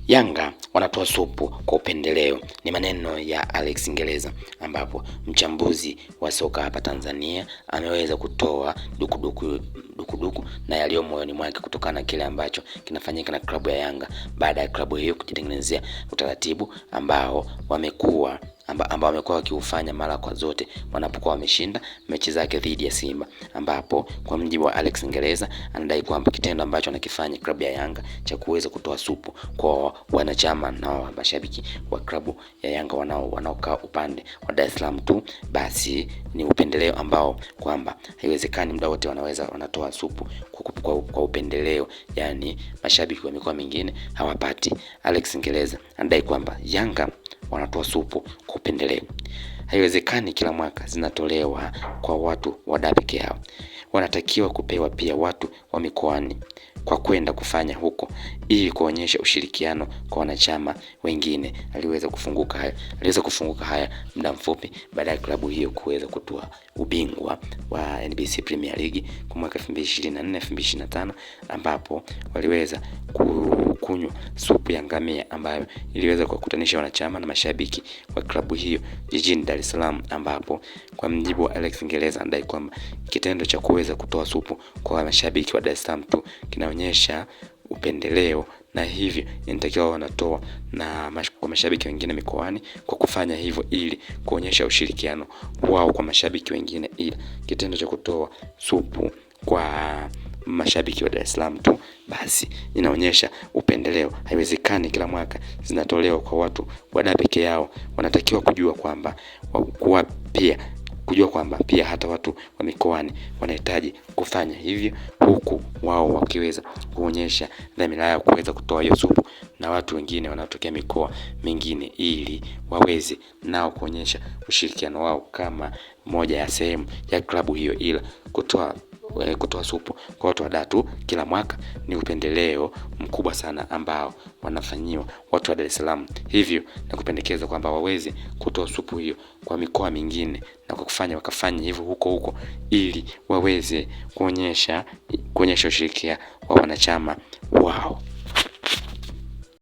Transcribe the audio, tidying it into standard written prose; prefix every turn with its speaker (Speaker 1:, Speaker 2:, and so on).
Speaker 1: Yanga wanatoa supu kwa upendeleo, ni maneno ya Alex Ngereza, ambapo mchambuzi wa soka hapa Tanzania ameweza kutoa dukuduku na yaliyo moyoni mwake kutokana na kile ambacho kinafanyika na klabu ya Yanga baada ya klabu hiyo kujitengenezea utaratibu ambao wamekuwa wakiufanya mara kwa zote wanapokuwa wameshinda mechi zake dhidi ya Simba, ambapo kwa mjibu wa Alex Ngereza anadai kwamba kitendo ambacho anakifanya klabu ya Yanga cha kuweza kutoa supu kwa wanachama na mashabiki wa klabu ya Yanga wanaokaa upande wa Dar es Salaam tu, basi ni upendeleo ambao kwamba haiwezekani muda wote wanatoa supu kwa upendeleo, yani mashabiki wa mikoa mingine hawapati. Alex Ngereza anadai kwamba Yanga wanatoa supu kwa upendeleo. Haiwezekani kila mwaka zinatolewa kwa watu wa Dar peke yao. Wanatakiwa kupewa pia watu wa mikoani kwa kwenda kufanya huko ili kuonyesha ushirikiano kwa wanachama wengine. Aliweza kufunguka haya muda mfupi baada ya klabu hiyo kuweza kutoa ubingwa wa NBC Premier League kwa mwaka 2024-2025, ambapo waliweza kunywa supu ya ngamia ambayo iliweza kuwakutanisha wanachama na mashabiki wa klabu hiyo jijini Dar es Salaam, ambapo kwa mjibu wa Alex Ngereza anadai kwamba kitendo cha kuweza kutoa supu kwa mashabiki wa Dar es Salaam tu kinaonyesha upendeleo, na hivyo inatakiwa wanatoa na kwa mashabiki wengine mikoani kwa kufanya hivyo ili kuonyesha ushirikiano wao kwa mashabiki wengine, ila kitendo cha kutoa supu kwa mashabiki wa Dar es Salaam tu basi inaonyesha upendeleo. Haiwezekani kila mwaka zinatolewa kwa watu wa Dar peke yao. Wanatakiwa kujua kwamba pia hata watu wa mikoani wanahitaji kufanya hivyo, huku wao wakiweza kuonyesha dhamira yao kuweza kutoa hiyo supu na watu wengine wanaotokea mikoa mingine, ili waweze nao kuonyesha ushirikiano wao kama moja ya sehemu ya klabu hiyo. Ila kutoa supu kwa watu wa Dar tu kila mwaka ni upendeleo mkubwa sana ambao wanafanyiwa watu wa Dar es Salaam, hivyo na kupendekeza kwamba waweze kutoa supu hiyo kwa mikoa mingine na wakafanya hivyo huko ili waweze kuonyesha ushirikiano wa wanachama wao.